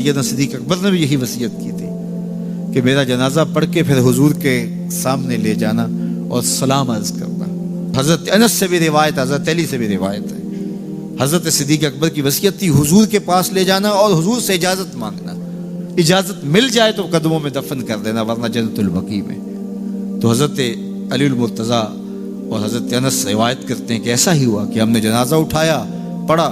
سیدنا صدیق اکبر نے بھی یہی وصیت کی تھی کہ میرا جنازہ پڑھ کے پھر حضور کے سامنے لے جانا اور سلام عرض کرنا۔ حضرت انس سے بھی روایت، حضرت علی سے بھی روایت ہے، حضرت صدیق اکبر کی وصیت تھی حضور کے پاس لے جانا اور حضور سے اجازت مانگنا، اجازت مل جائے تو قدموں میں دفن کر دینا ورنہ جنت البقیع میں۔ تو حضرت علی المرتضیٰ اور حضرت انس روایت کرتے ہیں کہ ایسا ہی ہوا کہ ہم نے جنازہ اٹھایا، پڑھا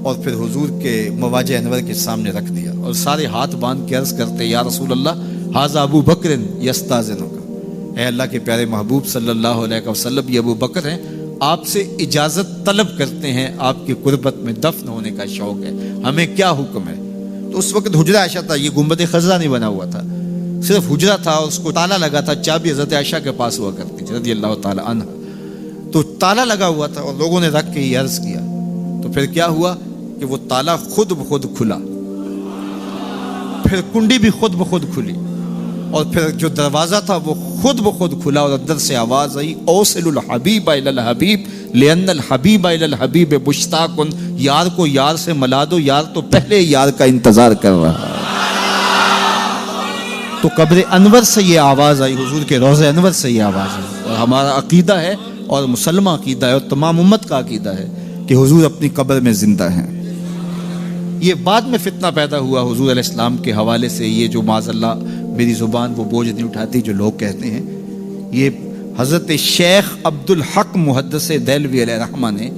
اور پھر حضور کے مواجہ انور کے سامنے رکھ دیا اور سارے ہاتھ باندھ کے عرض کرتے یا رسول اللہ ھذا ابو بکر یستاذنک، اے اللہ کے پیارے محبوب صلی اللہ علیہ وسلم، یہ ابو بکر ہیں، آپ سے اجازت طلب کرتے ہیں، آپ کی قربت میں دفن ہونے کا شوق ہے، ہمیں کیا حکم ہے؟ تو اس وقت حجرہ عائشہ تھا، یہ گنبد خضرا نہیں بنا ہوا تھا، صرف حجرہ تھا، اس کو تالا لگا تھا، چابی حضرت عائشہ کے پاس ہوا کرتی تھی رضی اللہ تعالی عنہ، تو تالا لگا ہوا تھا اور لوگوں نے رکھ کے یہ عرض کیا، تو پھر کیا ہوا کہ وہ تالا خود بخود کھلا، پھر کنڈی بھی خود بخود کھلی، اور پھر جو دروازہ تھا وہ خود بخود کھلا اور اندر سے آواز آئی اوصل الحبیب الی الحبیب لان الحبیب الی الحبیب مشتاق، یار کو یار سے ملا دو، یار تو پہلے یار کا انتظار کر رہا ہے۔ تو قبر انور سے یہ آواز آئی، حضور کے روضہ انور سے یہ آواز آئی، اور ہمارا عقیدہ ہے اور مسلمہ عقیدہ ہے اور تمام امت کا عقیدہ ہے کہ حضور اپنی قبر میں زندہ ہیں۔ یہ بعد میں فتنہ پیدا ہوا حضور علیہ السلام کے حوالے سے، یہ جو معاذ اللہ میری زبان وہ بوجھ نہیں اٹھاتی جو لوگ کہتے ہیں، یہ حضرت شیخ عبد الحق محدث دہلوی علیہ رحمہ نے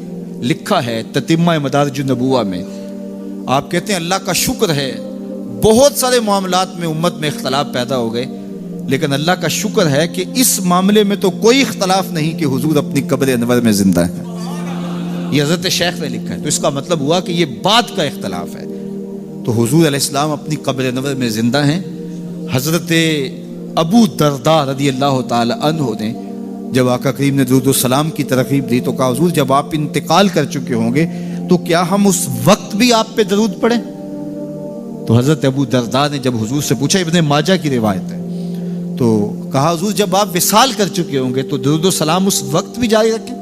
لکھا ہے تتمہ مدارج النبوہ میں۔ آپ کہتے ہیں اللہ کا شکر ہے بہت سارے معاملات میں امت میں اختلاف پیدا ہو گئے، لیکن اللہ کا شکر ہے کہ اس معاملے میں تو کوئی اختلاف نہیں کہ حضور اپنی قبر انور میں زندہ ہیں۔ یہ حضرت شیخ نے لکھا ہے، تو اس کا مطلب ہوا کہ یہ بعد کا اختلاف ہے۔ تو حضور علیہ السلام اپنی قبر انور میں زندہ ہیں۔ حضرت ابو درداء رضی اللہ تعالی عنہ نے جب آقا کریم نے درود و سلام کی ترغیب دی تو کہا حضور جب آپ انتقال کر چکے ہوں گے تو کیا ہم اس وقت بھی آپ پہ درود پڑھیں؟ تو حضرت ابو درداء نے جب حضور سے پوچھا، ابن ماجہ کی روایت ہے، تو کہا حضور جب آپ وصال کر چکے ہوں گے تو درود و سلام اس وقت بھی جاری رکھیں؟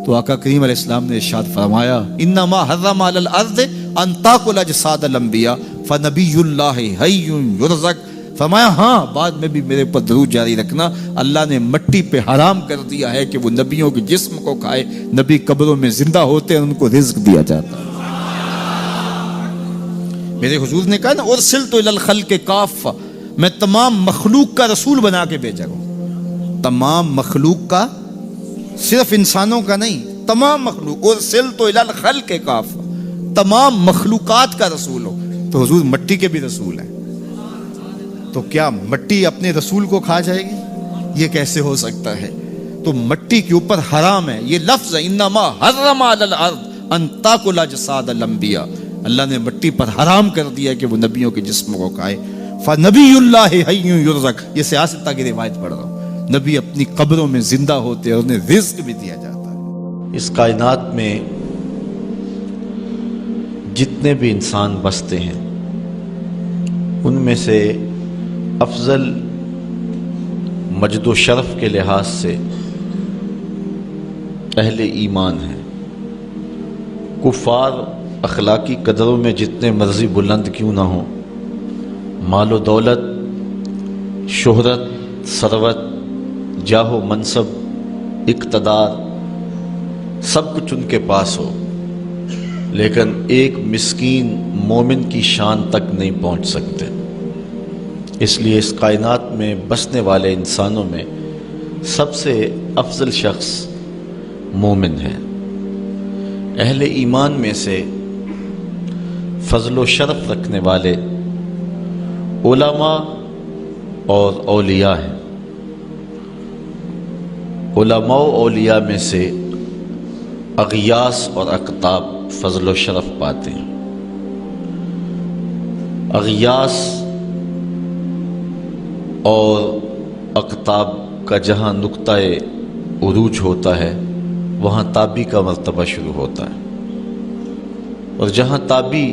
تو آقا کریم علیہ السلام نے ارشاد فرمایا انما حرم علی الارض ان تاکل اجساد الانبیاء فنبی اللہ حی یرزق، فرمایا ہاں بعد میں بھی میرے پر درود جاری رکھنا، اللہ نے مٹی پہ حرام کر دیا ہے کہ وہ نبیوں کے جسم کو کھائے، نبی قبروں میں زندہ ہوتے ہیں ان کو رزق دیا جاتا ہے۔ میرے حضور نے کہا نا ارسلت الی الخلق کافہ، میں تمام مخلوق کا رسول بنا کے بھیجا ہوں، تمام مخلوق کا، صرف انسانوں کا نہیں، تمام مخلوق، ارسلت الی الخلق کافہ، تمام مخلوقات کا رسول ہو۔ تو حضور مٹی کے بھی رسول ہیں، تو کیا مٹی اپنے رسول کو کھا جائے گی؟ یہ کیسے ہو سکتا ہے؟ تو مٹی کے اوپر حرام ہے، یہ لفظ ہے انما حرم علی الارض ان تاکل اجساد الانبیاء، اللہ نے مٹی پر حرام کر دیا کہ وہ نبیوں کے جسم کو کھائے۔ فنبی اللہ حی یرزق، یہ سیاستہ کی روایت پڑھ رہا ہوں، نبی اپنی قبروں میں زندہ ہوتے ہیں اور انہیں رزق بھی دیا جاتا ہے۔ اس کائنات میں جتنے بھی انسان بستے ہیں ان میں سے افضل مجد و شرف کے لحاظ سے اہل ایمان ہیں۔ کفار اخلاقی قدروں میں جتنے مرضی بلند کیوں نہ ہوں، مال و دولت، شہرت، ثروت، جاہ و منصب، اقتدار، سب کچھ ان کے پاس ہو، لیکن ایک مسکین مومن کی شان تک نہیں پہنچ سکتے۔ اس لیے اس کائنات میں بسنے والے انسانوں میں سب سے افضل شخص مومن ہے۔ اہل ایمان میں سے فضل و شرف رکھنے والے علماء اور اولیاء ہیں۔ علماء و اولیاء میں سے اغیاث اور اقطاب فضل و شرف پاتے ہیں۔ اغیاث اور اقطاب کا جہاں نقطہ عروج ہوتا ہے وہاں تابی کا مرتبہ شروع ہوتا ہے، اور جہاں تابی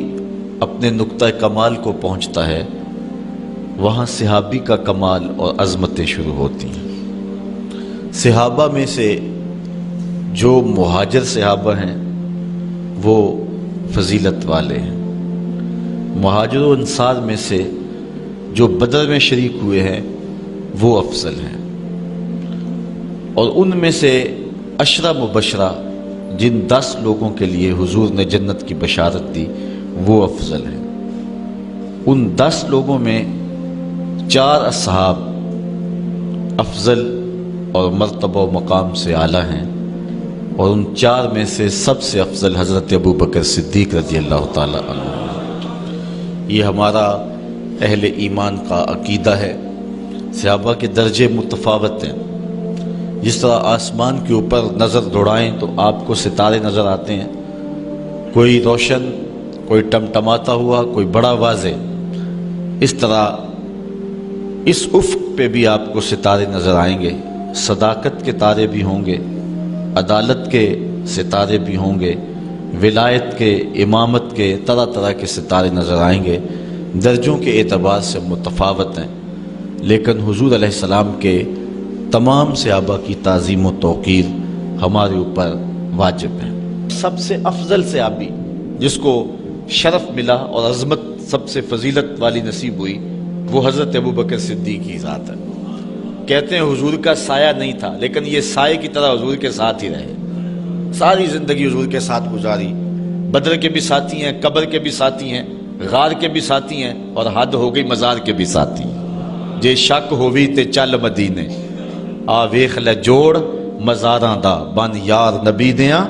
اپنے نقطہ کمال کو پہنچتا ہے وہاں صحابی کا کمال اور عظمتیں شروع ہوتی ہیں۔ صحابہ میں سے جو مہاجر صحابہ ہیں وہ فضیلت والے ہیں، مہاجر و انصار میں سے جو بدر میں شریک ہوئے ہیں وہ افضل ہیں، اور ان میں سے عشرہ مبشرہ جن 10 لوگوں کے لیے حضور نے جنت کی بشارت دی وہ افضل ہیں۔ ان 10 لوگوں میں 4 اصحاب افضل اور مرتبہ و مقام سے اعلیٰ ہیں، اور ان 4 میں سے سب سے افضل حضرت ابو بکر صدیق رضی اللہ تعالیٰ عنہ۔ یہ ہمارا اہل ایمان کا عقیدہ ہے۔ صحابہ کے درجے متفاوت ہیں۔ جس طرح آسمان کے اوپر نظر دوڑائیں تو آپ کو ستارے نظر آتے ہیں، کوئی روشن، کوئی ٹمٹماتا ہوا، کوئی بڑا واضح، اس طرح اس افق پہ بھی آپ کو ستارے نظر آئیں گے۔ صداقت کے تارے بھی ہوں گے، عدالت کے ستارے بھی ہوں گے، ولایت کے، امامت کے، طرح طرح کے ستارے نظر آئیں گے۔ درجوں کے اعتبار سے متفاوت ہیں، لیکن حضور علیہ السلام کے تمام صحابہ کی تعظیم و توقیر ہمارے اوپر واجب ہے۔ سب سے افضل صحابی جس کو شرف ملا اور عظمت سب سے فضیلت والی نصیب ہوئی وہ حضرت ابو بکر صدیق کی ذات ہے۔ کہتے ہیں حضور کا سایہ نہیں تھا، لیکن یہ سائے کی طرح حضور کے ساتھ ہی رہے، ساری زندگی حضور کے ساتھ گزاری۔ بدر کے بھی ساتھی ہیں، قبر کے بھی ساتھی ہیں، غار کے بھی ساتھی ہیں، اور حد ہو گئی مزار کے بھی ساتھی ہیں۔ جے شک ہووی تے چل مدینے، آ ویخ لے جوڑ مزاراں دا، بن یار نبی دیاں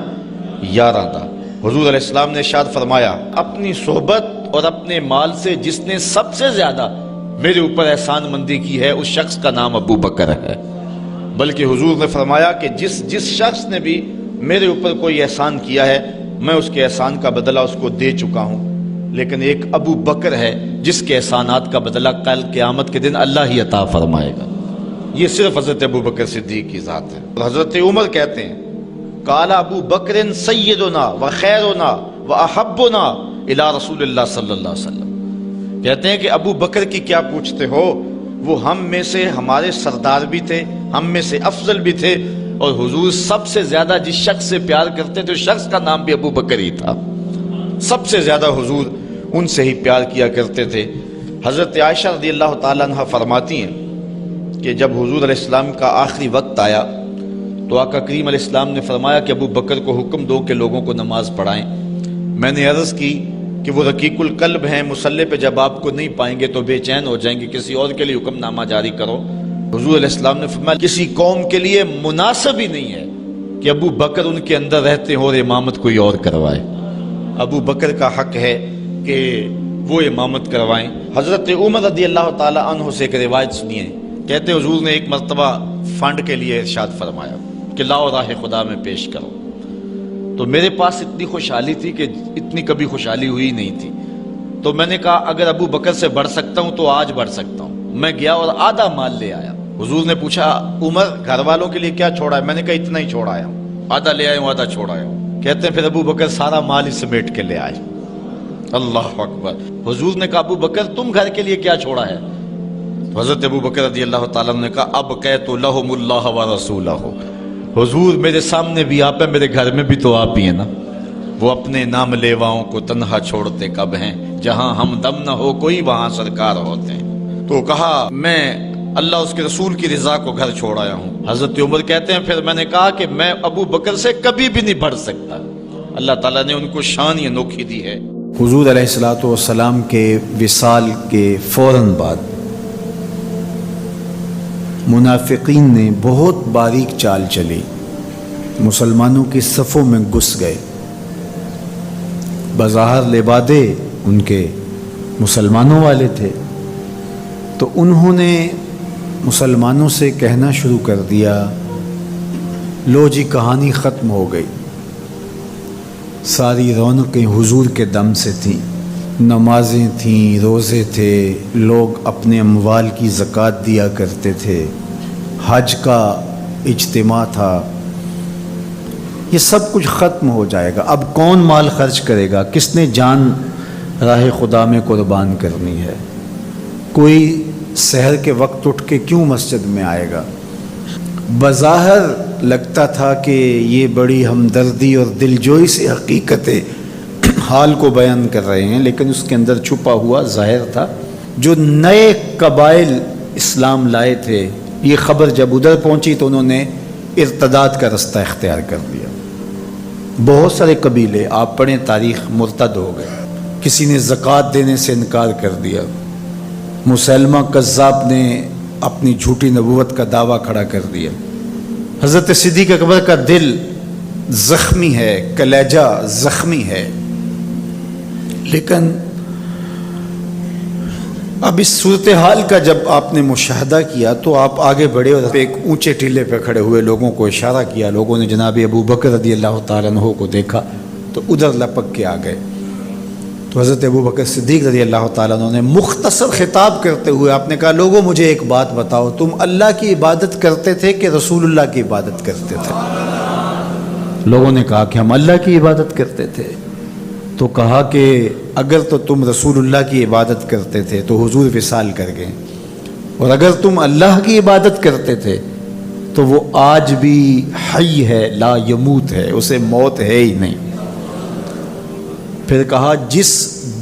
یاراں دا۔ حضور علیہ السلام نے ارشاد فرمایا، اپنی صحبت اور اپنے مال سے جس نے سب سے زیادہ میرے اوپر احسان مندی کی ہے اس شخص کا نام ابو بکر ہے۔ بلکہ حضور نے فرمایا کہ جس شخص نے بھی میرے اوپر کوئی احسان کیا ہے میں اس کے احسان کا بدلہ اس کو دے چکا ہوں، لیکن ایک ابو بکر ہے جس کے احسانات کا بدلہ کل قیامت کے دن اللہ ہی عطا فرمائے گا۔ یہ صرف حضرت ابو بکر صدیق کی ذات ہے۔ اور حضرت عمر کہتے ہیں، قال ابو بکر سیدنا و خیرنا و احبنا الی رسول اللہ صلی اللہ علیہ وسلم۔ کہتے ہیں کہ ابو بکر کی کیا پوچھتے ہو، وہ ہم میں سے ہمارے سردار بھی تھے، ہم میں سے افضل بھی تھے، اور حضور سب سے زیادہ جس شخص سے پیار کرتے تھے اس شخص کا نام بھی ابو بکر ہی تھا۔ سب سے زیادہ حضور ان سے ہی پیار کیا کرتے تھے۔ حضرت عائشہ رضی اللہ تعالیٰ عنہ فرماتی ہیں کہ جب حضور علیہ السلام کا آخری وقت آیا تو آقا کریم علیہ السلام نے فرمایا کہ ابو بکر کو حکم دو کہ لوگوں کو نماز پڑھائیں۔ میں نے عرض کی کہ وہ رقیق القلب ہیں، مصلی پہ جب آپ کو نہیں پائیں گے تو بے چین ہو جائیں گے، کسی اور کے لیے حکم نامہ جاری کرو۔ حضور علیہ السلام نے فرمایا کسی قوم کے لیے مناسب ہی نہیں ہے کہ ابو بکر ان کے اندر رہتے ہو اور امامت کوئی اور کروائے۔ ابو بکر کا حق ہے کہ وہ امامت کروائیں۔ حضرت عمر رضی اللہ تعالی عنہ سے ایک روایت سنیے، کہتے حضور نے ایک مرتبہ فنڈ کے لیے ارشاد فرمایا کہ لاؤ راہ خدا میں پیش کرو، تو میرے پاس اتنی خوشحالی تھی کہ اتنی کبھی خوشحالی ہوئی نہیں تھی، تو میں نے کہا اگر ابو بکر سے بڑھ سکتا ہوں تو آج بڑھ سکتا ہوں۔ میں گیا اور آدھا مال لے آیا۔ حضور نے پوچھا عمر گھر والوں کے لیے کیا چھوڑا ہے؟ میں نے کہا اتنا ہی چھوڑ آیا ہوں، آدھا لے آیا ہوں، آدھا چھوڑ آیا ہوں۔ کہتے ہیں پھر ابو بکر سارا مال ہی سمیٹ کے لے آئے۔ اللہ اکبر۔ حضور نے کہا ابو بکر تم گھر کے لیے کیا چھوڑا ہے؟ حضرت ابو بکر رضی اللہ تعالیٰ نے کہا اب قیت لہم اللہ و رسولہ، حضور میرے سامنے بھی آپ ہیں، میرے گھر میں بھی تو آپ ہی ہیں نا۔ وہ اپنے نام لیواؤں کو تنہا چھوڑتے کب ہیں، جہاں ہم دم نہ ہو کوئی وہاں سرکار ہوتے ہیں۔ تو کہا میں اللہ اس کے رسول کی رضا کو گھر چھوڑ آیا ہوں۔ حضرت عمر کہتے ہیں پھر میں نے کہا کہ میں ابو بکر سے کبھی بھی نہیں بڑھ سکتا۔ اللہ تعالیٰ نے ان کو شان ہی انوکھی دی ہے۔ حضور علیہ الصلوۃ والسلام کے وصال کے فوراً بعد منافقین نے بہت باریک چال چلی، مسلمانوں کی صفوں میں گھس گئے۔ بظاہر لبادے ان کے مسلمانوں والے تھے، تو انہوں نے مسلمانوں سے کہنا شروع کر دیا لو جی کہانی ختم ہو گئی، ساری رونقیں حضور کے دم سے تھیں، نمازیں تھیں، روزے تھے، لوگ اپنے اموال کی زکوٰۃ دیا کرتے تھے، حج کا اجتماع تھا، یہ سب کچھ ختم ہو جائے گا۔ اب کون مال خرچ کرے گا؟ کس نے جان راہ خدا میں قربان کرنی ہے؟ کوئی سحر کے وقت اٹھ کے کیوں مسجد میں آئے گا؟ بظاہر لگتا تھا کہ یہ بڑی ہمدردی اور دلجوئی سے حقیقت حال کو بیان کر رہے ہیں، لیکن اس کے اندر چھپا ہوا ظاہر تھا. جو نئے قبائل اسلام لائے تھے، یہ خبر جب ادھر پہنچی تو انہوں نے ارتداد کا رستہ اختیار کر لیا. بہت سارے قبیلے، آپ پڑھیں تاریخ، مرتد ہو گئے. کسی نے زکوٰۃ دینے سے انکار کر دیا. مسلمہ کذاب نے اپنی جھوٹی نبوت کا دعویٰ کھڑا کر دیا. حضرت صدیق اکبر کا دل زخمی ہے، کلیجہ زخمی ہے، لیکن اب اس صورتحال کا جب آپ نے مشاہدہ کیا تو آپ آگے بڑھے اور ایک اونچے ٹیلے پہ کھڑے ہوئے لوگوں کو اشارہ کیا. لوگوں نے جناب ابو بکر رضی اللہ تعالیٰ عنہ کو دیکھا تو ادھر لپک کے آ گئے. تو حضرت ابو بکر صدیق رضی اللہ تعالیٰ عنہ نے مختصر خطاب کرتے ہوئے آپ نے کہا، لوگوں مجھے ایک بات بتاؤ، تم اللہ کی عبادت کرتے تھے کہ رسول اللہ کی عبادت کرتے تھے؟ لوگوں نے کہا کہ ہم اللہ کی عبادت کرتے تھے. تو کہا کہ اگر تو تم رسول اللہ کی عبادت کرتے تھے تو حضور وصال کر گئے، اور اگر تم اللہ کی عبادت کرتے تھے تو وہ آج بھی حی ہے، لا یموت ہے، اسے موت ہے ہی نہیں. پھر کہا، جس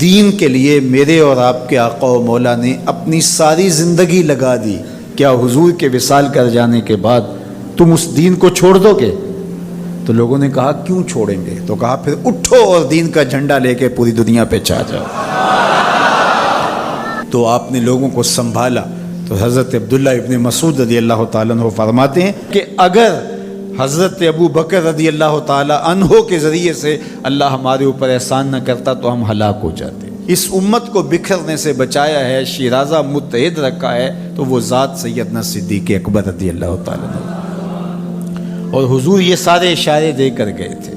دین کے لیے میرے اور آپ کے آقا و مولا نے اپنی ساری زندگی لگا دی، کیا حضور کے وصال کر جانے کے بعد تم اس دین کو چھوڑ دو گے؟ تو لوگوں نے کہا، کیوں چھوڑیں گے؟ تو کہا، پھر اٹھو اور دین کا جھنڈا لے کے پوری دنیا پہ چھا جاؤ. تو آپ نے لوگوں کو سنبھالا. تو حضرت عبداللہ ابن مسعود رضی اللہ تعالیٰ عنہ فرماتے ہیں کہ اگر حضرت ابو بکر رضی اللہ تعالیٰ عنہ کے ذریعے سے اللہ ہمارے اوپر احسان نہ کرتا تو ہم ہلاک ہو جاتے. اس امت کو بکھرنے سے بچایا ہے، شیرازہ متحد رکھا ہے، تو وہ ذات سیدنا صدیق اکبر رضی اللہ تعالیٰ عنہ. اور حضور یہ سارے اشارے دے کر گئے تھے.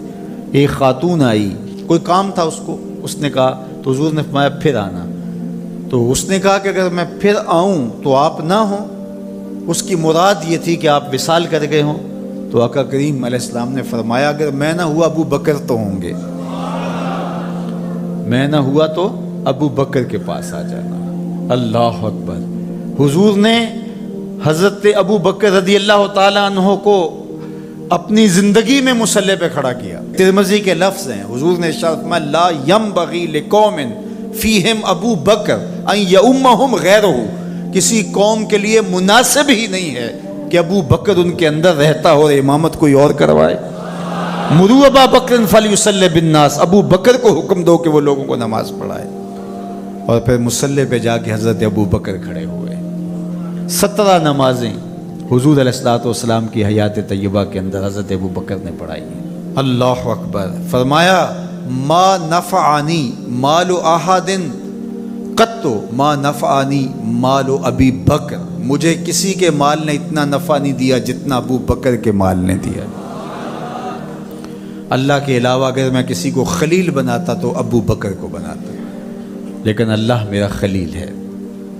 ایک خاتون آئی، کوئی کام تھا اس کو، اس نے کہا، تو حضور نے فرمایا پھر آنا. تو اس نے کہا کہ اگر میں پھر آؤں تو آپ نہ ہوں. اس کی مراد یہ تھی کہ آپ وصال کر گئے ہوں. تو آقا کریم علیہ السلام نے فرمایا، اگر میں نہ ہوا ابو بکر تو ہوں گے، میں نہ ہوا تو ابو بکر کے پاس آ جانا. اللہ اکبر. حضور نے حضرت ابو بکر رضی اللہ تعالیٰ عنہ کو اپنی زندگی میں مصلی پہ کھڑا کیا. ترمذی کے لفظ ہیں، حضور نے ارشاد فرمایا، لا ینبغی لقوم فیہم ابو بکر ان یؤمہم غیرہ. کسی قوم کے لیے مناسب ہی نہیں ہے کہ ابو بکر ان کے اندر رہتا ہو اور امامت کوئی اور کروائے. مروا ابا بکر فلیصلی بالناس. ابو بکر کو حکم دو کہ وہ لوگوں کو نماز پڑھائے. اور پھر مصلی پہ جا کے حضرت ابو بکر کھڑے ہوئے. 17 نمازیں حضور علیہ الصلوۃ والسلام کی حیات طیبہ کے اندر حضرت ابو بکر نے پڑھائی ہیں. اللہ اکبر. فرمایا، ما نفعنی مال احد قط ما نفعنی مال ابی بکر. مجھے کسی کے مال نے اتنا نفع نہیں دیا جتنا ابو بکر کے مال نے دیا. اللہ کے علاوہ اگر میں کسی کو خلیل بناتا تو ابو بکر کو بناتا، لیکن اللہ میرا خلیل ہے،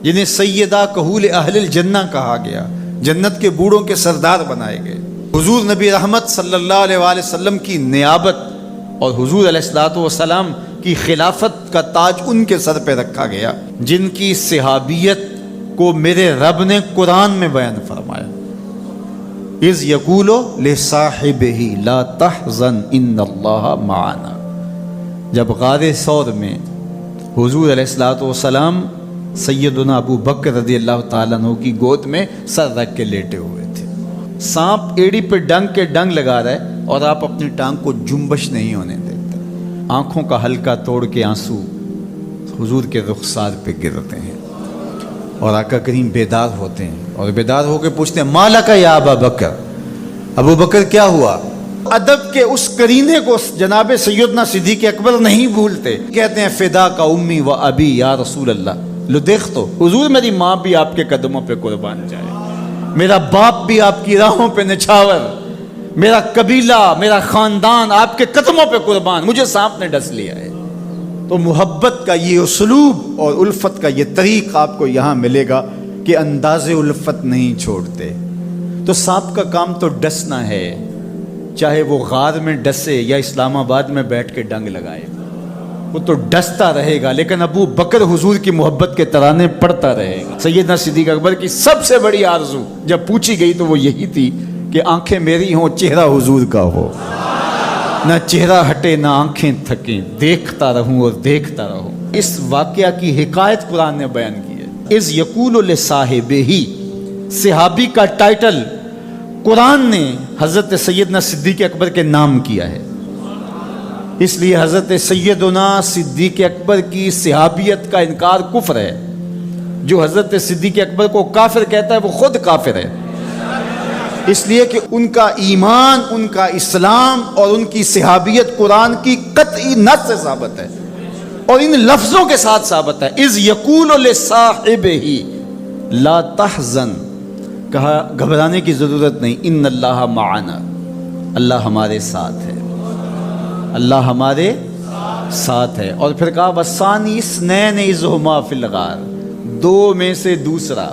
جنہیں سیدہ کہول اہل الجنہ کہا گیا، جنت کے بوڑھوں کے سردار بنائے گئے. حضور نبی رحمت صلی اللہ علیہ وآلہ وسلم کی نیابت اور حضور علیہ الصلوۃ والسلام کی خلافت کا تاج ان کے سر پہ رکھا گیا، جن کی صحابیت کو میرے رب نے قرآن میں بیان فرمایا. اذ یقول لصاحبہ لا تحزن ان اللہ معنا. جب غار ثور میں حضور علیہ الصلوۃ والسلام سیدنا ابو بکر رضی اللہ تعالیٰ عنہ کی گود میں سر رکھ کے لیٹے ہوئے تھے. سانپ ایڑی پہ ڈنگ کے ڈنگ لگا رہا ہے اور آپ اپنی ٹانگ کو جنبش نہیں ہونے دیتے. آنکھوں کا حلقہ توڑ کے آنسو حضور کے رخسار پہ گرتے ہیں اور آقا کریم بیدار ہوتے ہیں اور بیدار ہو کے پوچھتے ہیں، مالک یا ابا بکر، ابو بکر کیا ہوا؟ ادب کے اس قرینے کو جناب سیدنا صدیق اکبر نہیں بھولتے. کہتے ہیں، فدا کا امی و ابی یا رسول اللہ. لو دیکھ تو حضور، میری ماں بھی آپ کے قدموں پہ قربان جائے، میرا باپ بھی آپ کی راہوں پہ نچھاور، میرا قبیلہ، میرا خاندان آپ کے قدموں پہ قربان، مجھے سانپ نے ڈس لیا ہے. تو محبت کا یہ اسلوب اور الفت کا یہ طریق آپ کو یہاں ملے گا کہ انداز الفت نہیں چھوڑتے. تو سانپ کا کام تو ڈسنا ہے، چاہے وہ غار میں ڈسے یا اسلام آباد میں بیٹھ کے ڈنگ لگائے، وہ تو ڈستا رہے گا. لیکن ابو بکر حضور کی محبت کے ترانے پڑھتا رہے گا. سیدنا صدیق اکبر کی سب سے بڑی آرزو جب پوچھی گئی تو وہ یہی تھی کہ آنکھیں میری ہوں، چہرہ حضور کا ہو. نہ چہرہ ہٹے نہ آنکھیں تھکیں، دیکھتا رہوں اور دیکھتا رہوں۔ اس واقعہ کی حکایت قرآن نے بیان کی ہے۔ اذ یقول لصاحبہ، صحابی کا ٹائٹل قرآن نے حضرت سیدنا صدیق اکبر کے نام کیا ہے، اس لیے حضرت سیدنا صدیق اکبر کی صحابیت کا انکار کفر ہے۔ جو حضرت صدیق اکبر کو کافر کہتا ہے وہ خود کافر ہے، اس لیے کہ ان کا ایمان، ان کا اسلام اور ان کی صحابیت قرآن کی قطعی نص سے ثابت ہے اور ان لفظوں کے ساتھ ثابت ہے۔ اذ یقول لصاحبہ لا تحزن، کہا گھبرانے کی ضرورت نہیں، ان اللہ معنا، اللہ ہمارے ساتھ ہے، اللہ ہمارے ساتھ ہے۔ اور پھر کہا وثانی اثنین اذ ہما فی الغار، دو میں سے دوسرا،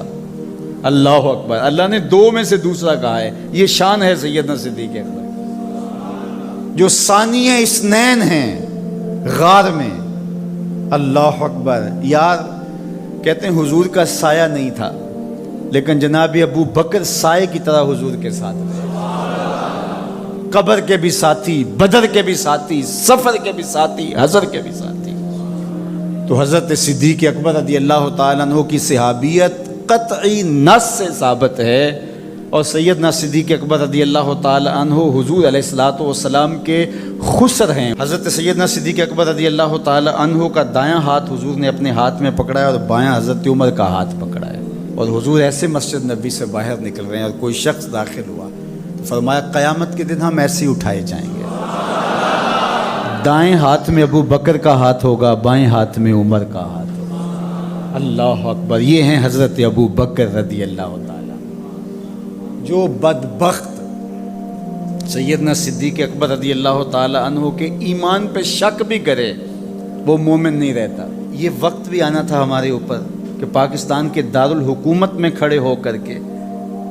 اللہ اکبر، اللہ نے دو میں سے دوسرا کہا ہے۔ یہ شان ہے سیدنا صدیق اکبر، جو ثانی اثنین ہیں غار میں، اللہ اکبر۔ یار کہتے ہیں حضور کا سایہ نہیں تھا، لیکن جناب ابو بکر سائے کی طرح حضور کے ساتھ تھے، قبر کے بھی ساتھی، بدر کے بھی ساتھی، سفر کے بھی ساتھی، حضر کے بھی ساتھی۔ تو حضرت صدیق اکبر رضی اللہ تعالیٰ عنہ کی صحابیت قطعی نص سے ثابت ہے، اور سیدنا صدیق اکبر رضی اللہ تعالیٰ عنہ حضور علیہ الصلوۃ والسلام کے خسر ہیں۔ حضرت سیدنا صدیق اکبر رضی اللہ تعالیٰ عنہ کا دایاں ہاتھ حضور نے اپنے ہاتھ میں پکڑا ہے اور بایاں حضرت عمر کا ہاتھ پکڑا ہے، اور حضور ایسے مسجد نبی سے باہر نکل رہے ہیں، اور کوئی شخص داخل ہوا تو فرمایا قیامت کے دن ہم ایسے ہی اٹھائے جائیں گے، دائیں ہاتھ میں ابو بکر کا ہاتھ ہوگا، بائیں ہاتھ میں عمر کا ہاتھ ہوگا، اللہ اکبر۔ یہ ہیں حضرت ابو بکر رضی اللہ تعالیٰ۔ جو بدبخت سیدنا صدیق اکبر رضی اللہ تعالیٰ عنہ کے ایمان پہ شک بھی کرے وہ مومن نہیں رہتا۔ یہ وقت بھی آنا تھا ہمارے اوپر کہ پاکستان کے دارالحکومت میں کھڑے ہو کر کے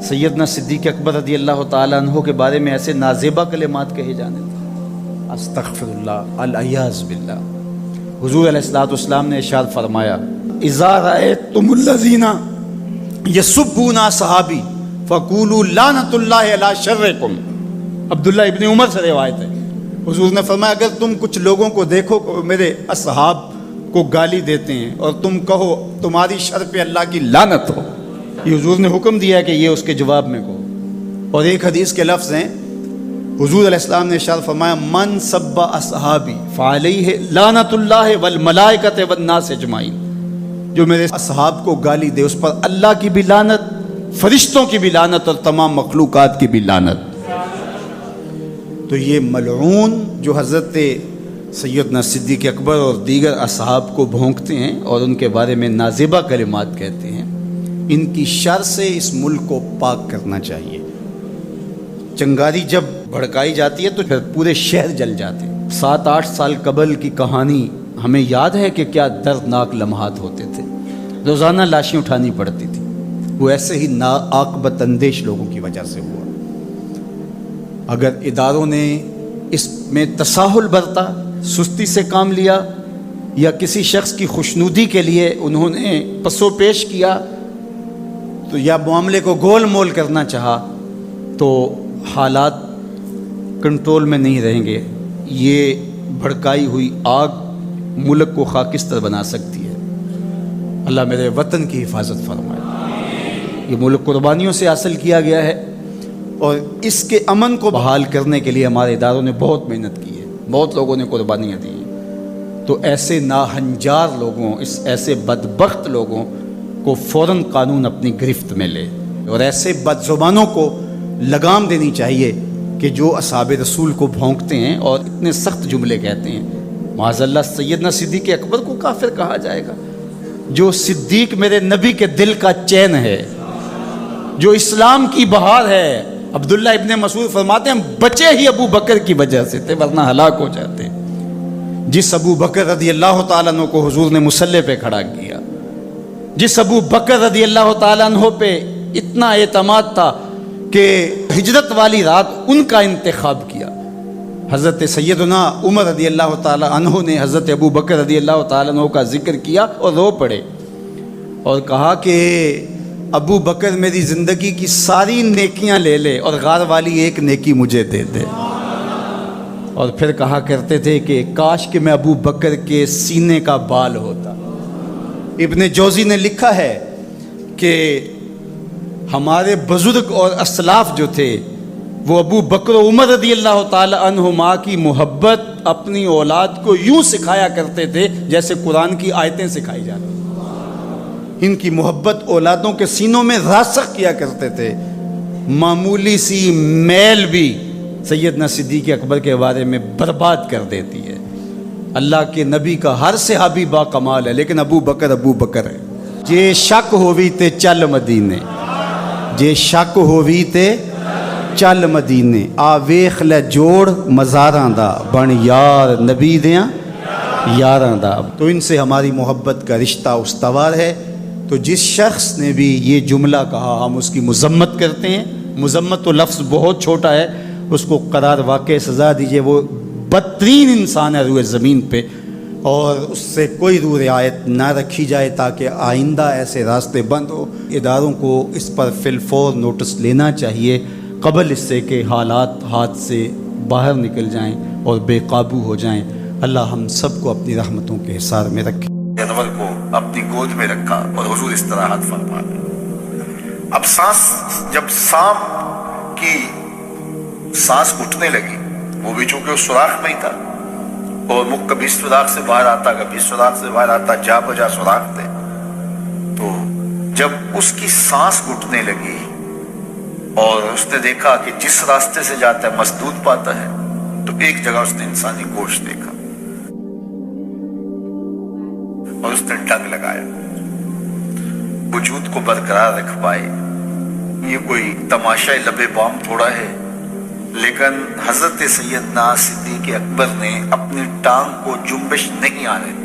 سیدنا صدیق اکبر رضی اللہ تعالیٰ عنہ کے بارے میں ایسے نازیبہ کلمات کہے جانے تھے، استغفر اللہ، العیاذ باللہ۔ حضور علیہ الصلوۃ والسلام نے ارشاد فرمایا اذا رأیتم الذین یسبون صحابی فقولوا لعنۃ اللہ علی شرکم۔ عبداللہ ابن عمر سے روایت ہے، حضور نے فرمایا اگر تم کچھ لوگوں کو دیکھو میرے اصحاب کو گالی دیتے ہیں اور تم کہو تمہاری شر پہ اللہ کی لعنت ہو، یہ حضور نے حکم دیا ہے کہ یہ اس کے جواب میں کہو۔ اور ایک حدیث کے لفظ ہیں، حضور علیہ السلام نے ارشاد فرمایا من سب اصحابی فعلیہ لعنت اللہ والملائکۃ والناس اجمعین، جو میرے اصحاب کو گالی دے اس پر اللہ کی بھی لعنت، فرشتوں کی بھی لعنت، اور تمام مخلوقات کی بھی لعنت۔ تو یہ ملعون جو حضرت سیدنا صدیق اکبر اور دیگر اصحاب کو بھونکتے ہیں اور ان کے بارے میں نازیبہ کلمات کہتے ہیں، ان کی شر سے اس ملک کو پاک کرنا چاہیے۔ چنگاری جب بھڑکائی جاتی ہے تو پھر پورے شہر جل جاتے ہیں۔ 7-8 سال قبل کی کہانی ہمیں یاد ہے کہ کیا دردناک لمحات ہوتے تھے، روزانہ لاشیں اٹھانی پڑتی تھی، وہ ایسے ہی ناعاقبت اندیش لوگوں کی وجہ سے ہوا۔ اگر اداروں نے اس میں تساہل برتا، سستی سے کام لیا، یا کسی شخص کی خوشنودی کے لیے انہوں نے پسو پیش کیا تو یا معاملے کو گول مول کرنا چاہا تو حالات کنٹرول میں نہیں رہیں گے۔ یہ بھڑکائی ہوئی آگ ملک کو خاکستر بنا سکتی ہے۔ اللہ میرے وطن کی حفاظت فرمائے۔ یہ ملک قربانیوں سے حاصل کیا گیا ہے، اور اس کے امن کو بحال کرنے کے لیے ہمارے اداروں نے بہت محنت کی ہے، بہت لوگوں نے قربانیاں دی ہیں۔ تو ایسے ناہنجار لوگوں، ایسے بدبخت لوگوں کو فوراً قانون اپنی گرفت میں لے، اور ایسے بد زبانوں کو لگام دینی چاہیے کہ جو اصحاب رسول کو بھونکتے ہیں اور اتنے سخت جملے کہتے ہیں۔ معاذ اللہ سیدنا صدیق اکبر کو کافر کہا جائے گا؟ جو صدیق میرے نبی کے دل کا چین ہے، جو اسلام کی بہار ہے۔ عبداللہ ابن مسعود فرماتے ہیں ہم بچے ہی ابو بکر کی وجہ سے تھے، ورنہ ہلاک ہو جاتے۔ جس ابو بکر رضی اللہ تعالیٰ عنہ کو حضور نے مصلی پہ کھڑا کیا، جس ابو بکر رضی اللہ تعالیٰ عنہ پہ اتنا اعتماد تھا کہ ہجرت والی رات ان کا انتخاب کیا، حضرت سیدنا عمر رضی اللہ تعالیٰ عنہ نے حضرت ابو بکر رضی اللہ تعالیٰ عنہ کا ذکر کیا اور رو پڑے اور کہا کہ ابو بکر میری زندگی کی ساری نیکیاں لے لے اور غار والی ایک نیکی مجھے دے دے۔ اور پھر کہا کرتے تھے کہ کاش کہ میں ابو بکر کے سینے کا بال ہوتا۔ ابن جوزی نے لکھا ہے کہ ہمارے بزرگ اور اسلاف جو تھے وہ ابو بکر و عمر رضی اللہ تعالی عنہما کی محبت اپنی اولاد کو یوں سکھایا کرتے تھے جیسے قرآن کی آیتیں سکھائی جاتی۔ ان کی محبت اولادوں کے سینوں میں راسخ کیا کرتے تھے۔ معمولی سی میل بھی سیدنا صدیق اکبر کے بارے میں برباد کر دیتی ہے۔ اللہ کے نبی کا ہر صحابی با کمال ہے، لیکن ابو بکر ہے۔ جے شک ہووی تے چل مدینے، جے شک ہووی تے چل مدینے، آ ویخ لے جوڑ مزاراں دا، بن یار نبی دیاں یاراں دا۔ تو ان سے ہماری محبت کا رشتہ استوار ہے۔ تو جس شخص نے بھی یہ جملہ کہا ہم اس کی مذمت کرتے ہیں۔ مذمت تو لفظ بہت چھوٹا ہے، اس کو قرار واقع سزا دیجئے۔ وہ بدترین انسان ہے روئے زمین پہ، اور اس سے کوئی روح رعایت نہ رکھی جائے تاکہ آئندہ ایسے راستے بند ہو۔ اداروں کو اس پر فی الفور نوٹس لینا چاہیے قبل اس سے کہ حالات ہاتھ سے باہر نکل جائیں اور بے قابو ہو جائیں۔ اللہ ہم سب کو اپنی رحمتوں کے حصار میں رکھے۔ جانور کو اپنی گود میں رکھا اور حضور استراحت فرما لے۔ اب جب سانپ کی سانس اٹھنے لگی، وہ بھی چونکہ اس سوراخ میں ہی تھا، اور مکھ کبھی اس سوراخ سے باہر آتا کبھی اس سوراخ سے باہر آتا، جا بجا سوراخ تھے۔ تو جب اس کی سانس اٹھنے لگی اور اس نے دیکھا کہ جس راستے سے جاتا ہے مسدود پاتا ہے، تو ایک جگہ اس نے انسانی گوشت دیکھا اور اس نے ڈنگ لگایا وجود کو برقرار رکھ پائے۔ یہ کوئی تماشا لبے بام تھوڑا ہے، لیکن حضرت سیدنا صدیق اکبر نے اپنی ٹانگ کو جنبش نہیں آنے دی۔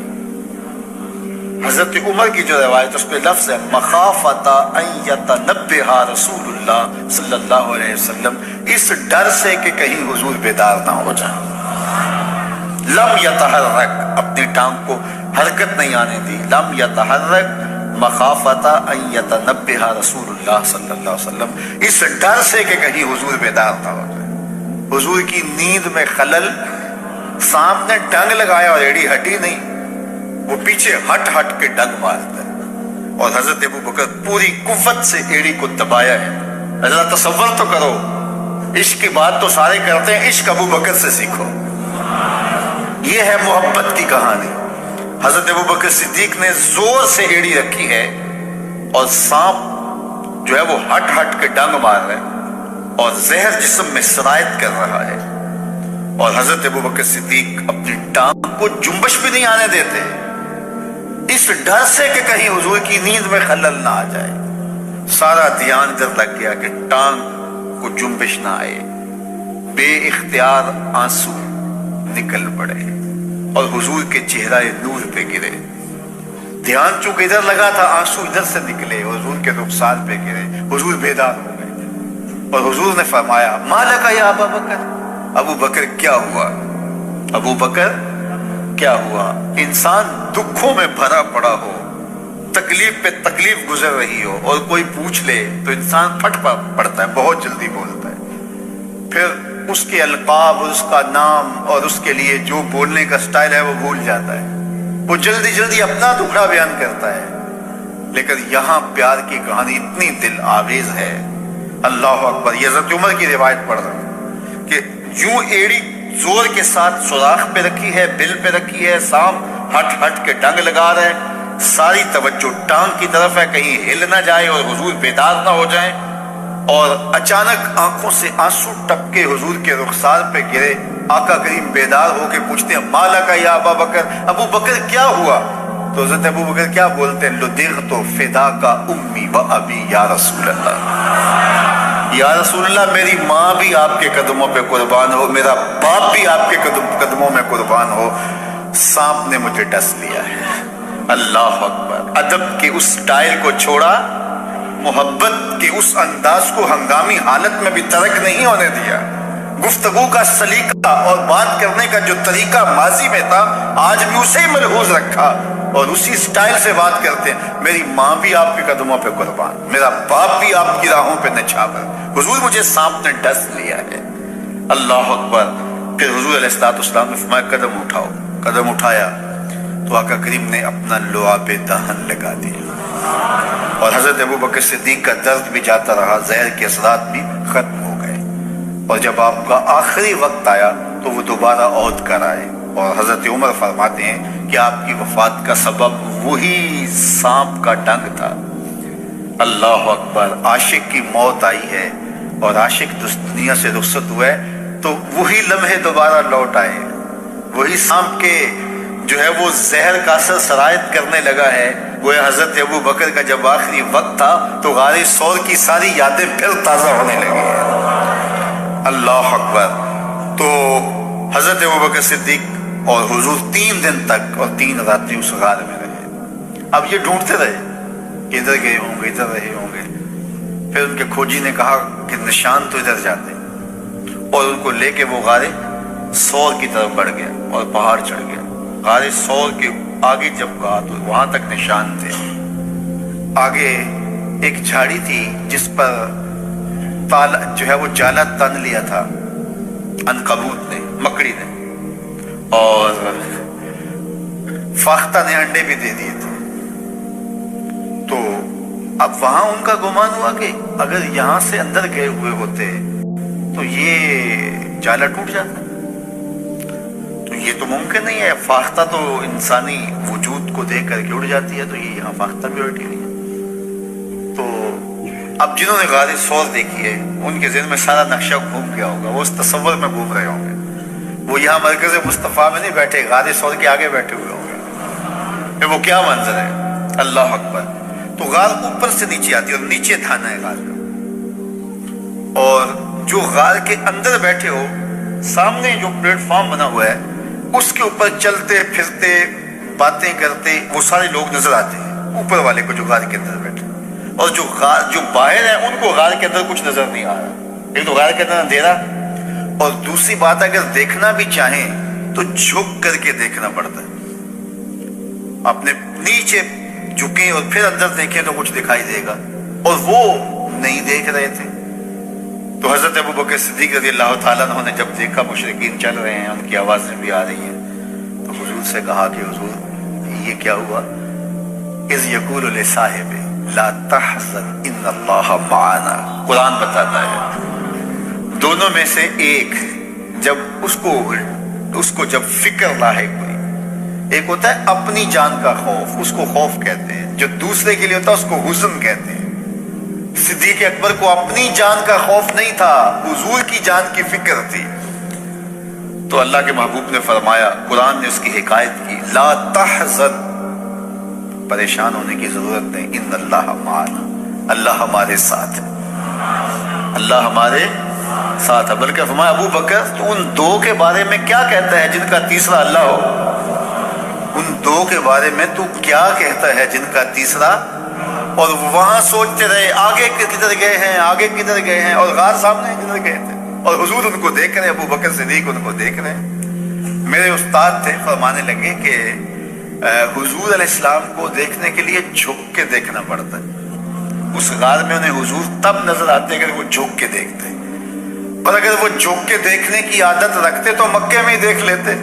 حضرت عمر کی جو روایت اس پہ لفظ ہے مخافۃ ان یتنبہ رسول اللہ صلی اللہ علیہ وسلم، اس ڈر سے کہ کہیں حضور بیدار نہ ہو جائیں۔ لم یتحرک، اپنی ٹانگ کو حرکت نہیں آنے دی۔ لم یتحرک مخافۃ ان یتنبہ رسول اللہ صلی اللہ علیہ وسلم، اس ڈر سے کہ کہیں حضور بیدار نہ ہو جائے۔ حضور کی نیند میں خلل، سانپ نے ڈنگ لگایا اور ایڑی ہٹی نہیں، وہ پیچھے ہٹ کے ڈنگ مارتا ہے، اور حضرت ابو بکر پوری قوت سے ایڑی کو دبایا ہے۔ حضرت تصور تو کرو، عشق کی بات تو سارے کرتے ہیں، عشق ابو بکر سے سیکھو۔ یہ ہے محبت کی کہانی۔ حضرت ابو بکر صدیق نے زور سے ایڑی رکھی ہے، اور سانپ جو ہے وہ ہٹ کے ڈنگ مار رہا ہے اور زہر جسم میں سرایت کر رہا ہے، اور حضرت ابو بکر صدیق اپنی ٹانگ کو جنبش بھی نہیں آنے دیتے، اس ڈر سے کہ کہیں حضور کی نیند میں خلل نہ آ جائے۔ سارا دھیان ادھر لگ گیا کہ ٹانگ کو جنبش نہ آئے۔ بے اختیار آنسو نکل پڑے اور حضور کے چہرہ نور پہ گرے۔ دھیان چونکہ ادھر لگا تھا، آنسو ادھر سے نکلے، حضور کے رخسار پہ گرے۔ حضور بیدار ہو گئے اور حضور نے فرمایا ما لک یا ابا بکر، ابو بکر کیا ہوا؟ ابو بکر کیا ہوا؟ انسان دکھوں میں بھرا پڑا ہو، تکلیف پہ تکلیف گزر رہی ہو، اور کوئی پوچھ لے تو انسان پھٹ پڑتا ہے، بہت جلدی بولتا ہے، پھر اس کے القاب اور اس کا نام اور اس کے لیے جو بولنے کا سٹائل ہے وہ بھول جاتا ہے، وہ جلدی اپنا دکھڑا بیان کرتا ہے۔ لیکن یہاں پیار کی کہانی اتنی دل آویز ہے، اللہ اکبر۔ یہ حضرت عمر کی روایت پڑھ رہا ہوں کہ یوں ایڑی زور کے ساتھ سوراخ پہ رکھی ہے، بل پہ رکھی ہے، سانپ ہٹ کے ڈنگ لگا رہے ہیں، ساری توجہ ٹانگ کی طرف ہے کہیں ہل نہ جائے اور حضور بیدار نہ ہو جائیں، اور اچانک آنکھوں سے آنسو ٹپکے حضور کے رخسار پہ گرے۔ آقا کریم بیدار ہو کے پوچھتے ہیں ما لک یا ابا بکر، ابو بکر کیا ہوا؟ تو حضرت ابو بکر کیا بولتے ہیں لدغت فداک امی و ابی یا رسول اللہ، یا رسول اللہ میری ماں بھی آپ کے قدموں پہ قربان ہو، میرا باپ بھی آپ کے قدموں میں قربان ہو، سانپ نے مجھے ڈس لیا ہے۔ اللہ اکبر۔ ادب کے اس سٹائل کو چھوڑا، محبت کے اس انداز کو ہنگامی حالت میں بھی ترک نہیں ہونے دیا۔ گفتگو کا سلیقہ اور بات کرنے کا جو طریقہ ماضی میں تھا آج بھی اسے ہی ملحوظ رکھا اور اسی سٹائل سے بات کرتے ہیں۔ میری ماں بھی آپ کے قدموں پہ قربان، میرا باپ بھی آپ کی راہوں پہ نچھاور، حضور مجھے سانپ نے ڈس لیا ہے۔ اللہ اکبر۔ پھر حضور علیہ السلام نے فرمایا قدم اٹھاؤ. قدم اٹھایا تو آقا کریم نے اپنا لعاب دہن لگا دیا اور حضرت ابوبکر صدیق کا درد بھی جاتا رہا, زہر کے اثرات بھی ختم ہو گئے. اور جب آپ کا آخری وقت آیا تو وہ دوبارہ عہد کر آئے. اور حضرت عمر فرماتے ہیں کہ آپ کی وفات کا سبب وہی سانپ کا ڈنگ تھا. اللہ اکبر. عاشق کی موت آئی ہے اور عاشق دنیا سے رخصت ہوا ہے تو وہی لمحے دوبارہ لوٹ آئے. وہی سانپ کے جو ہے وہ زہر کا اثر سرایت کرنے لگا ہے. وہ حضرت ابو بکر کا جب آخری وقت تھا تو غار ثور کی ساری یادیں پھر تازہ ہونے لگی ہیں. اللہ اکبر. تو حضرت ابو بکر صدیق اور حضور 3 دن تک اور 3 راتیں اس غار میں رہے. اب یہ ڈھونڈتے رہے, ادھر گئے ہوں گے, ادھر رہے ہوں گے. پھر ان کے کھوجی نے کہا کہ نشان تو ادھر جاتے, اور ان کو لے کے وہ غار ثور کی طرف بڑھ گیا اور پہاڑ چڑھ گیا. غار ثور کے آگے جب گیا تو وہاں تک نشان تھے. آگے ایک جھاڑی تھی جس پر تالا جو ہے وہ جالا تن لیا تھا عنکبوت نے, مکڑی نے, اور فاختہ نے انڈے بھی دے دیے تھے. تو اب وہاں ان کا گمان ہوا کہ اگر یہاں سے اندر گئے ہوئے ہوتے تو یہ جالا ٹوٹ جاتا. تو یہ تو ممکن نہیں ہے, فاختہ تو انسانی وجود کو دیکھ کر کے اڑ جاتی ہے, تو یہ یہاں فاختہ بھی اڑتی ہوئی ہے. تو اب جنہوں نے غار ثور دیکھی ہے ان کے ذہن میں سارا نقشہ گھوم گیا ہوگا, وہ اس تصور میں گھوم رہے ہوں گے. وہ یہاں مرکز مصطفیٰ میں نہیں بیٹھے, غار ثور کے آگے بیٹھے ہوئے ہوں گے. وہ کیا منظر ہے. اللہ اکبر. تو غار اوپر سے نیچے آتی ہے اور نیچے تھانا ہے غار کا. اور جو غار کے اندر بیٹھے ہو, سامنے جو پلیٹ فارم بنا ہوا ہے اس کے اوپر چلتے پھرتے باتیں کرتے وہ سارے لوگ نظر آتے ہیں اوپر والے کو جو غار کے اندر بیٹھے. اور جو باہر ہیں ان کو غار کے اندر کچھ نظر نہیں آ رہا. ایک تو غار کے اندر اندھیرا, اور دوسری بات اگر دیکھنا بھی چاہیں تو جھک کر کے دیکھنا پڑتا ہے. اپنے نیچے جھکیں اور پھر اندر دیکھیں تو کچھ دکھائی دے گا, اور وہ نہیں دیکھ رہے تھے. تو حضرت ابو بکر صدیق رضی اللہ تعالیٰ عنہ نے جب دیکھا مشرکین چل رہے ہیں, ان کی آوازیں بھی آ رہی ہیں, تو حضور سے کہا کہ حضور یہ کیا ہوا. اذ یقول لصاحب لا تحزن ان اللہ معنا. قرآن بتاتا ہے دونوں میں سے ایک جب اس کو جب فکر لاحق ہوئی, ایک ہوتا ہے اپنی جان کا خوف, اس کو خوف کہتے ہیں, جو دوسرے کے لیے ہوتا ہے اس کو حزن کہتے ہیں. صدیق اکبر کو اپنی جان کا خوف نہیں تھا, حضور کی جان کی فکر تھی. تو اللہ کے محبوب نے فرمایا, قرآن نے اس کی حکایت کی, لا تحزن, پریشان ہونے کی ضرورت نہیں, ان اللہ معنا, اللہ ہمارے ساتھ ہے, اللہ ہمارے ساتھ ہے. بلکہ فرمایا ابو بکر تو ان 2 کے بارے میں کیا کہتا ہے جن کا تیسرا اللہ ہو. ان 2 کے بارے میں تو کیا کہتا ہے جن کا تیسرا. اور وہاں سوچتے رہے آگے کدھر گئے ہیں, آگے کدھر گئے ہیں, اور غار سامنے کدھر گئے تھے, اور حضور ان کو دیکھ رہے, ابو بکر صدیق ان کو دیکھ رہے. میرے استاد تھے, فرمانے لگے کہ حضور علیہ السلام کو دیکھنے کے لیے جھک کے دیکھنا پڑتا ہے. اس غار میں انہیں حضور تب نظر آتے اگر وہ جھک کے دیکھتے, اور اگر وہ جھک کے دیکھنے کی عادت رکھتے تو مکے میں ہی دیکھ لیتے,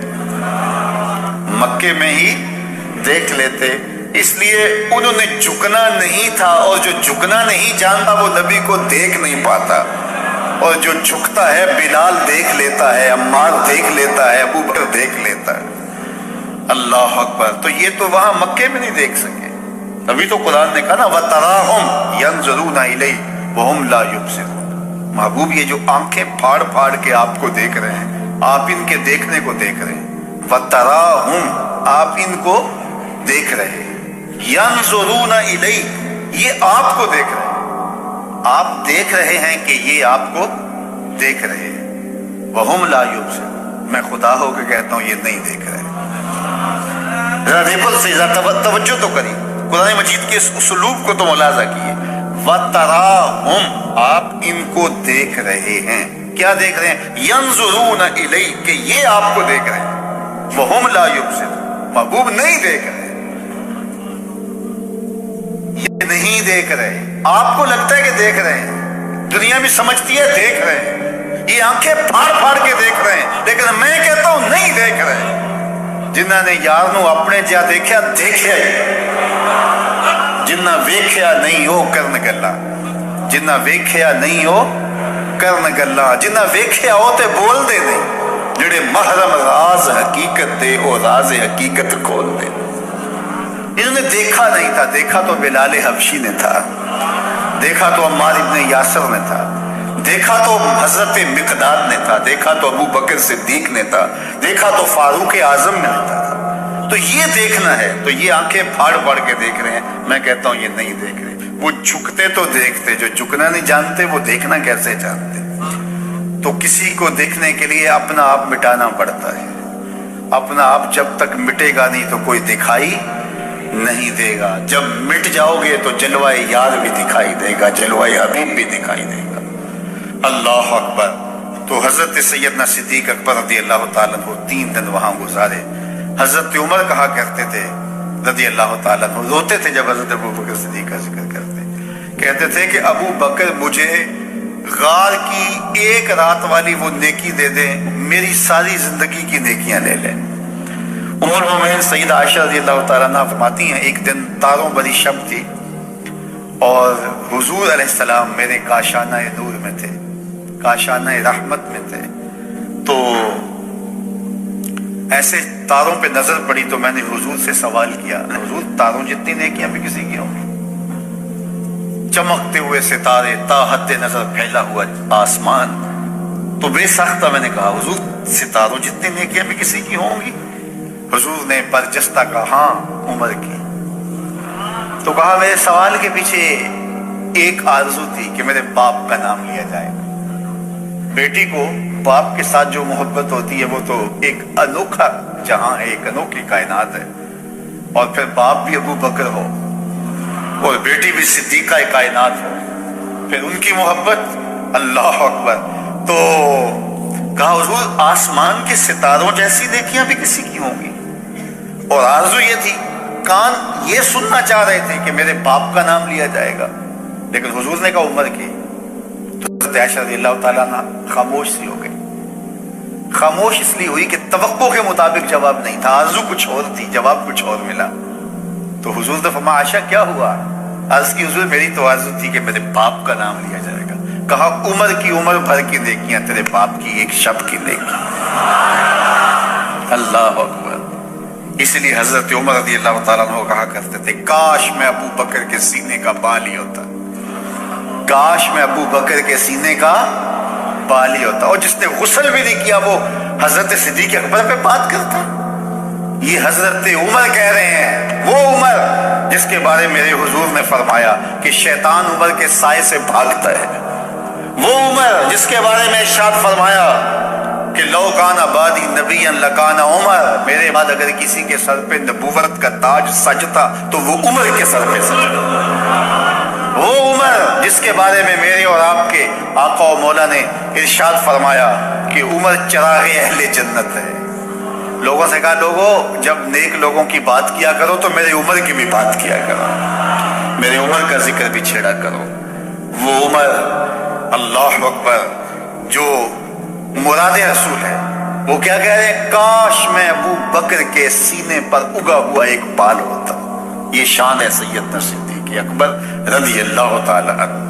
مکے میں ہی دیکھ لیتے. اس لیے انہوں نے جھکنا نہیں تھا, اور جو جھکنا نہیں جانتا وہ نبی کو دیکھ نہیں پاتا, اور جو جھکتا ہے بلال دیکھ لیتا ہے, عمار دیکھ لیتا ہے, ابو بکر دیکھ لیتا ہے. اللہ اکبر. تو یہ تو وہاں مکے میں نہیں دیکھ سکے. ابھی تو قرآن نے کہا نا وَتَرَاهُمْ يَنْظُرُونَ إِلَيْهِ وَهُمْ لَا يُبْصِرُونَ. محبوب یہ جو آنکھیں پھاڑ پھاڑ کے آپ کو دیکھ رہے ہیں, آپ ان کے دیکھنے کو دیکھ رہے ہیں. وَتَرَاهُمْ, آپ ان کو دیکھ رہے ہیں. يَنْظُرُونَ إِلَيْهِ, یہ آپ کو دیکھ رہے ہیں, آپ دیکھ رہے ہیں کہ یہ آپ کو دیکھ رہے ہیں. وَهُمْ لَا يُبْصِرُونَ, میں خدا ہو کے کہتا ہوں یہ نہیں دیکھ رہے. ذرا ریپل سے ذرا توجہ تو کری, قرآن مجید کے اس اسلوب کو تو ملاحظہ کیے. وَتَرَاهُمْ, آپ ان کو دیکھ رہے ہیں. کیا دیکھ رہے ہیں؟ يَنْظُرُونَ إِلَيْهِ, کہ یہ آپ کو دیکھ رہے ہیں. وَهُمْ لَا يُبْصِرُونَ, محبوب نہیں دیکھ رہے, یہ نہیں دیکھ رہے. آپ کو لگتا ہے کہ دیکھ رہے ہیں, دنیا بھی سمجھتی ہے دیکھ رہے ہیں, یہ آنکھیں پھاڑ پھاڑ کے دیکھ رہے ہیں، لیکن میں کہتا ہوں نہیں دیکھ رہے۔ جنہاں نے یار نو اپنے جا دیکھا دیکھیا جنہ ویکھیا نہیں ہو کرن گلا، جنہ ویکھیا نہیں ہو کرن گلا، جنہ ویکھیا ہو تے بول دے نہیں، جڑے محرم راز حقیقت دے او راز حقیقت کھول دے۔ انہوں نے دیکھا نہیں تھا، دیکھا تو بلال حبشی نے تھا، دیکھا تو عمار ابن یاسر نے تھا، دیکھا تو حضرت مقداد نے تھا، دیکھا تو ابو بکر صدیق نے تھا، دیکھا تو فاروق اعظم نے تھا۔ تو یہ دیکھنا ہے، تو یہ آنکھیں پھاڑ پھاڑ کے دیکھ رہے ہیں، میں کہتا ہوں یہ نہیں دیکھ رہے۔ وہ جھکتے تو دیکھتے، جو جھکنا نہیں جانتے وہ دیکھنا کیسے جانتے؟ تو کسی کو دیکھنے کے لیے اپنا آپ مٹانا پڑتا ہے، اپنا آپ جب تک مٹے گا نہیں تو کوئی دکھائی نہیں دے گا، جب مٹ جاؤ گے تو جلوہ یار بھی دکھائی دے گا، جلوہ حبیب بھی دکھائی دے گا۔ اللہ اکبر۔ تو حضرت سیدنا صدیق اکبر رضی اللہ تعالیٰ عنہ 3 دن وہاں گزارے۔ حضرت عمر کہا کرتے تھے رضی اللہ تعالیٰ عنہ، روتے تھے جب حضرت ابو بکر صدیق کا ذکر کرتے، کہتے تھے کہ ابو بکر مجھے غار کی 1 رات والی وہ نیکی دے دیں، میری ساری زندگی کی نیکیاں لے لیں۔ ام المومنین سیدہ عائشہ رضی اللہ تعالیٰ عنہ فرماتی ہیں ایک دن تاروں بری شب تھی اور حضور علیہ السلام میرے کاشانہ نور میں تھے، کاشانہ رحمت میں تھے، تو ایسے تاروں پہ نظر پڑی تو میں نے حضور سے سوال کیا، حضور تاروں جتنی نیکیاں بھی کسی کی ہوں گی؟ چمکتے ہوئے ستارے، تا حد نظر پھیلا ہوا آسمان، تو بے سختہ میں نے کہا حضور ستاروں جتنی نیکیاں بھی کسی کی ہوں گی؟ حضور نے برجستہ کہا ہاں عمر کی۔ تو کہا میرے سوال کے پیچھے ایک آرزو تھی کہ میرے باپ کا نام لیا جائے۔ بیٹی کو باپ کے ساتھ جو محبت ہوتی ہے وہ تو ایک انوکھا جہاں ہے، ایک انوکھی کائنات ہے، اور پھر باپ بھی ابو بکر ہو اور بیٹی بھی صدیقہ کائنات ہو، پھر ان کی محبت، اللہ اکبر۔ تو کہا حضور آسمان کے ستاروں جیسی نیکیاں بھی کسی کی ہوں گی؟ اور آرزو یہ تھی، کان یہ سننا چاہ رہے تھے کہ میرے باپ کا نام لیا جائے گا، لیکن حضور نے کہا عمر کی۔ تو حضرت عائشہ رضی اللہ تعالیٰ عنہ خاموش سی ہو گئی۔ خاموش اس لیے ہوئی کہ توقع کے مطابق جواب نہیں تھا، آرزو کچھ اور تھی، جواب کچھ اور ملا۔ تو حضور نے فرمایا عائشہ کیا ہوا؟ عرض کی حضور میری تو آرزو تھی کہ میرے باپ کا نام لیا جائے گا۔ کہا عمر کی عمر بھر کی نیکیاں تیرے باپ کی ایک شب کی نیکی۔ اللہ اکبر۔ اس لیے حضرت عمر رضی اللہ تعالیٰ عنہ کہا کرتے تھے کاش میں ابو بکر کے سینے کا بال ہی ہوتا، کاش میں ابو بکر کے سینے کا بال ہی ہوتا۔ اور جس نے غسل بھی نہیں کیا وہ حضرت صدیق اکبر پہ بات کرتا۔ یہ حضرت عمر کہہ رہے ہیں، وہ عمر جس کے بارے میرے حضور نے فرمایا کہ شیطان عمر کے سائے سے بھاگتا ہے، وہ عمر جس کے بارے میں ارشاد فرمایا کہ لو کان بعدی نبیا لکان عمر، میرے بعد اگر کسی کے سر پہ نبوت کا تاج سجتا تو وہ عمر کے سر پہ سجتا۔ وہ عمر جس کے بارے میں میرے اور آپ کے آقا و مولا نے ارشاد فرمایا کہ عمر چراغ اہل جنت ہے۔ لوگوں سے کہا لوگوں جب نیک لوگوں کی بات کیا کرو تو میرے عمر کی بھی بات کیا کرو، میرے عمر کا ذکر بھی چھیڑا کرو۔ وہ عمر اللہ اکبر جو مراد رسول ہے، وہ کیا کہہ رہے ہیں؟ کاش میں ابو بکر کے سینے پر اگا ہوا ایک بال ہوتا۔ یہ شان ہے سیدنا صدیق اکبر رضی اللہ تعالی عنہ۔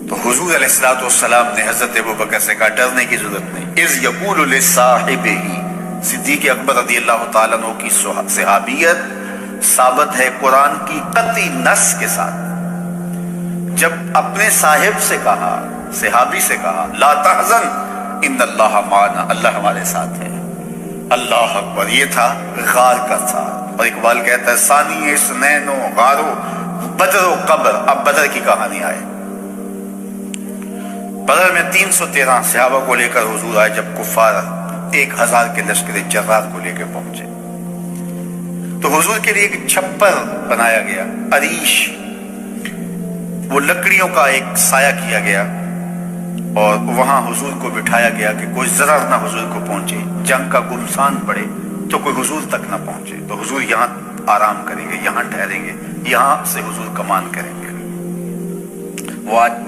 تو حضور علیہ الصلوۃ والسلام نے حضرت ابو بکر سے کہا ڈرنے کی ضرورت نہیں۔ اذ یقول لصاحبہ، صدیق اکبر رضی اللہ تعالیٰ عنہ کی صحابیت ثابت ہے قرآن کی قطعی نص کے ساتھ۔ جب اپنے صاحب سے کہا، صحابی سے کہا لا تحزن ان اللہ معنا، اللہ ہمارے ساتھ ہے۔ اللہ اکبر۔ یہ تھا غار کا ساتھ، اور اقبال کہتا ہے ثانی اثنین و غارو بدر و قبر۔ اب بدر کی کہانی آئے۔ بدر میں 313 صحابہ کو لے کر حضور آئے جب کفار 1000 کے لشکر جرار کو لے کے پہنچے، تو حضور کے لیے ایک چھپر بنایا گیا، عریش، وہ لکڑیوں کا ایک سایہ کیا گیا، اور وہاں حضور کو بٹھایا گیا کہ کوئی ضرر نہ حضور کو پہنچے، جنگ کا گمسان پڑے تو کوئی حضور تک نہ پہنچے۔ تو حضور یہاں آرام کریں گے، یہاں ٹھہریں گے، یہاں سے حضور کمان کریں گے۔ وہ آج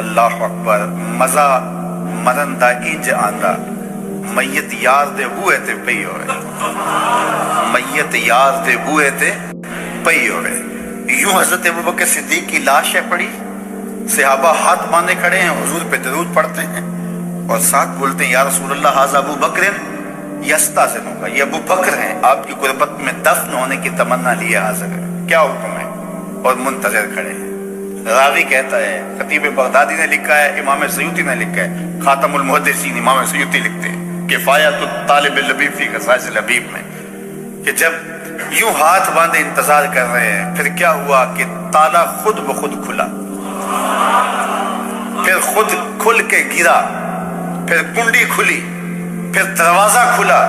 اللہ اکبر مزہ مرن دا انج آندا میت یار دے بوئے تے پئی ہوئے میت یار دے بوئے تے پئی ہوئے یوں حضرت ابوبکر صدیق کی لاش ہے پڑی صحابہ ہاتھ باندھے کھڑے ہیں حضور پہ درود پڑھتے ہیں اور ساتھ بولتے ہیں یا رسول اللہ ھذا ابو بکر یستاذن کا یہ ابو بکر ہیں آپ کی غربت میں دفن ہونے کی تمنا لیے حاضر ہے کیا حکم ہے اور منتظر کھڑے ہیں راوی کہتا ہے خطیب بغدادی نے لکھا ہے امام سیوطی نے لکھا ہے خاتم المحدثین امام سیوطی لکھتے ہیں کفایت الطالب اللبیب فی خصائص اللبیب میں کہ جب یوں ہاتھ باندھے انتظار کر رہے ہیں پھر کیا ہوا کہ تالا خود بخود کھلا پھر خود کھل کے گرا پھر کنڈی کھلی پھر دروازہ کھلا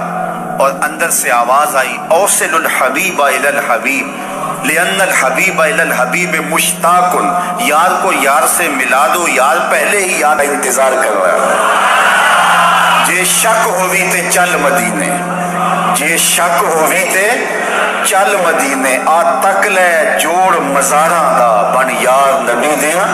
اور اندر سے آواز آئی اوصل الحبیب الی الحبیب لأن الحبیب الی الحبیب مشتاق یار کو یار سے ملا دو یار پہلے ہی یار انتظار کر رہا ہے جے شک ہوئی تے چل مدینے جے شک ہوئی تے چل مدینے آ تک لے جوڑ مزاراں دا بن یار نبی دیاں